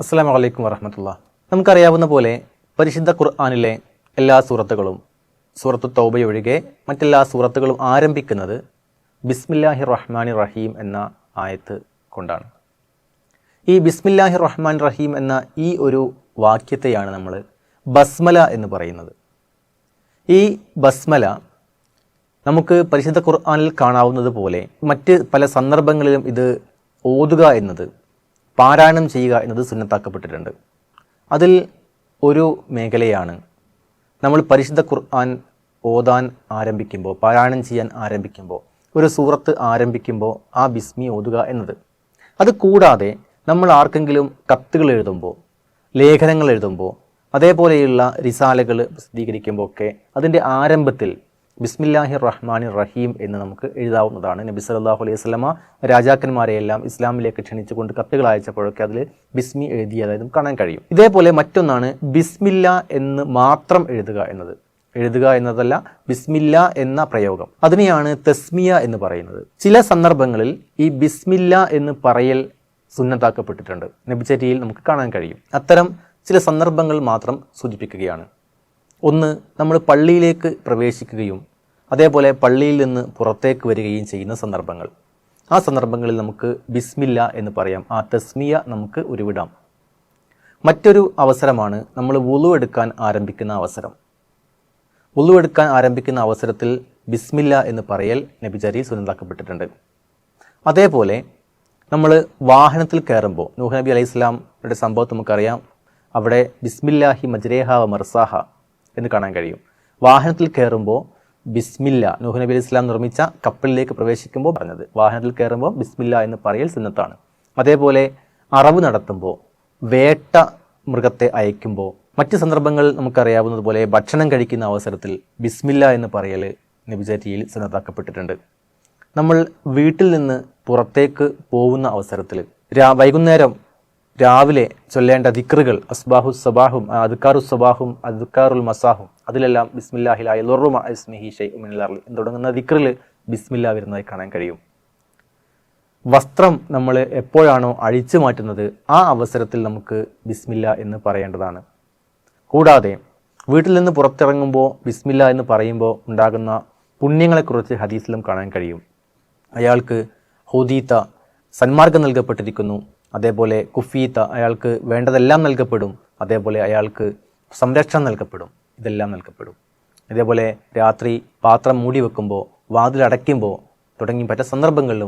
അസ്സലാമു അലൈക്കും വറഹ്മത്തുള്ളാഹി. നമുക്കറിയാവുന്ന പോലെ പരിശുദ്ധ ഖുർആനിലെ എല്ലാ സൂറത്തുകളും സൂറത്തു തൗബയൊഴികെ മറ്റെല്ലാ സൂറത്തുകളും ആരംഭിക്കുന്നത് ബിസ്മില്ലാഹിർ റഹ്മാനിർ റഹീം എന്ന ആയത്ത് കൊണ്ടാണ്. ഈ ബിസ്മില്ലാഹിർ റഹ്മാനിർ റഹീം എന്ന ഈ ഒരു വാക്യത്തെയാണ് നമ്മൾ ബസ്മല എന്ന് പറയുന്നത്. ഈ ബസ്മല നമുക്ക് പരിശുദ്ധ ഖുർആനിൽ കാണാവുന്നത് പോലെ മറ്റ് പല സന്ദർഭങ്ങളിലും ഇത് ഓതുക എന്നത്, പാരായണം ചെയ്യുക എന്നത് സുന്നത്താക്കപ്പെട്ടിട്ടുണ്ട്. അതിൽ ഒരു മേഖലയാണ് നമ്മൾ പരിശുദ്ധ ഖുർആൻ ഓതാൻ ആരംഭിക്കുമ്പോൾ, പാരായണം ചെയ്യാൻ ആരംഭിക്കുമ്പോൾ, ഒരു സൂറത്ത് ആരംഭിക്കുമ്പോൾ ആ ബിസ്മി ഓതുക എന്നത്. അത് കൂടാതെ നമ്മൾ ആർക്കെങ്കിലും കത്തുകൾ എഴുതുമ്പോൾ, ലേഖനങ്ങൾ എഴുതുമ്പോൾ, അതേപോലെയുള്ള റിസാലകൾ പ്രസിദ്ധീകരിക്കുമ്പോൾ ഒക്കെ അതിൻ്റെ ആരംഭത്തിൽ ബിസ്മില്ലാഹിർ റഹ്മാനിർ റഹീം എന്ന് നമുക്ക് എഴുതാവുന്നതാണ്. നബി സല്ലല്ലാഹു അലൈഹി വസല്ലമ രാജാക്കന്മാരെയെല്ലാം ഇസ്ലാമിലേക്ക് ക്ഷണിച്ചുകൊണ്ട് കത്തുകൾ അയച്ചപ്പോഴൊക്കെ അതിൽ ബിസ്മി എഴുതിയതായി നമുക്ക് കാണാൻ കഴിയും. ഇതേപോലെ മറ്റൊന്നാണ് ബിസ്മില്ല എന്ന് മാത്രം എഴുതുക എന്നത്. എഴുതുക എന്നതല്ല, ബിസ്മില്ല എന്ന പ്രയോഗം, അതിനെയാണ് തസ്മിയ എന്ന് പറയുന്നത്. ചില സന്ദർഭങ്ങളിൽ ഈ ബിസ്മില്ല എന്ന് പറയൽ സുന്നത്താക്കപ്പെട്ടിട്ടുണ്ട്, നബിചര്യയിൽ നമുക്ക് കാണാൻ കഴിയും. അത്തരം ചില സന്ദർഭങ്ങൾ മാത്രം സൂചിപ്പിക്കുകയാണ്. ഒന്ന്, നമ്മൾ പള്ളിയിലേക്ക് പ്രവേശിക്കുകയും അതേപോലെ പള്ളിയിൽ നിന്ന് പുറത്തേക്ക് വരികയും ചെയ്യുന്ന സന്ദർഭങ്ങൾ. ആ സന്ദർഭങ്ങളിൽ നമുക്ക് ബിസ്മില്ല എന്ന് പറയാം, ആ തസ്മിയ നമുക്ക് ഉരുവിടാം. മറ്റൊരു അവസരമാണ് നമ്മൾ വുളു എടുക്കാൻ ആരംഭിക്കുന്ന അവസരം. വുളു എടുക്കാൻ ആരംഭിക്കുന്ന അവസരത്തിൽ ബിസ്മില്ല എന്ന് പറയൽ നബിചര്യയിൽ സുന്നത്താക്കപ്പെട്ടിട്ടുണ്ട്. അതേപോലെ നമ്മൾ വാഹനത്തിൽ കയറുമ്പോൾ, നൂഹ് നബി അലൈഹി ഇസ്ലാമിൻ്റെ സംഭവം നമുക്കറിയാം. അവിടെ ബിസ്മില്ലാഹി മജ്രേഹ വ മർസാഹ എന്ന് കാണാൻ കഴിയും. വാഹനത്തിൽ കയറുമ്പോൾ ബിസ്മില്ല, നൂഹ് നബി അലൈഹി ഇസ്ലാം നിർമ്മിച്ച കപ്പലിലേക്ക് പ്രവേശിക്കുമ്പോൾ പറഞ്ഞത്, വാഹനത്തിൽ കയറുമ്പോൾ ബിസ്മില്ല എന്ന് പറയൽ സുന്നത്താണ്. അതേപോലെ അറവ് നടത്തുമ്പോൾ, വേട്ട മൃഗത്തെ അയക്കുമ്പോൾ, മറ്റ് സന്ദർഭങ്ങളിൽ നമുക്കറിയാവുന്നതുപോലെ ഭക്ഷണം കഴിക്കുന്ന അവസരത്തിൽ ബിസ്മില്ല എന്ന് പറയൽ നബിചര്യയിൽ സുന്നത്താക്കപ്പെട്ടിട്ടുണ്ട്. നമ്മൾ വീട്ടിൽ നിന്ന് പുറത്തേക്ക് പോകുന്ന അവസരത്തിൽ വൈകുന്നേരം രാവിലെ ചൊല്ലേണ്ട ദിക്റുകൾ, അസ്ബാഹു സബാഹും അദ്കാറു സബാഹും അദ്കാറുൽ മസാഹും, അതിലെല്ലാം ബിസ്മില്ലാഹി ലാ യദുറു മഅ ഇസ്മിഹി ശൈഉൻ മിനൽ അർളി എന്ന് തുടങ്ങുന്ന ദിക്റിൽ ബിസ്മില്ല വരുന്നതായി കാണാൻ കഴിയും. വസ്ത്രം നമ്മൾ എപ്പോഴാണോ അഴിച്ചു മാറ്റുന്നത് ആ അവസരത്തിൽ നമുക്ക് ബിസ്മില്ല എന്ന് പറയേണ്ടതാണ്. കൂടാതെ വീട്ടിൽ നിന്ന് പുറത്തിറങ്ങുമ്പോൾ ബിസ്മില്ല എന്ന് പറയുമ്പോൾ ഉണ്ടാകുന്ന പുണ്യങ്ങളെക്കുറിച്ച് ഹദീസിലും കാണാൻ കഴിയും. അയാൾക്ക് ഹുദീത്ത, സന്മാർഗം നൽകപ്പെട്ടിരിക്കുന്നു. അതേപോലെ കുഫീത്ത, അയാൾക്ക് വേണ്ടതെല്ലാം നൽകപ്പെടും. അതേപോലെ അയാൾക്ക് സംരക്ഷണം നൽകപ്പെടും. ഇതെല്ലാം നൽകപ്പെടും. അതേപോലെ രാത്രി പാത്രം മൂടി വെക്കുമ്പോൾ, വാതിലടയ്ക്കുമ്പോൾ തുടങ്ങി പല സന്ദർഭങ്ങളിലും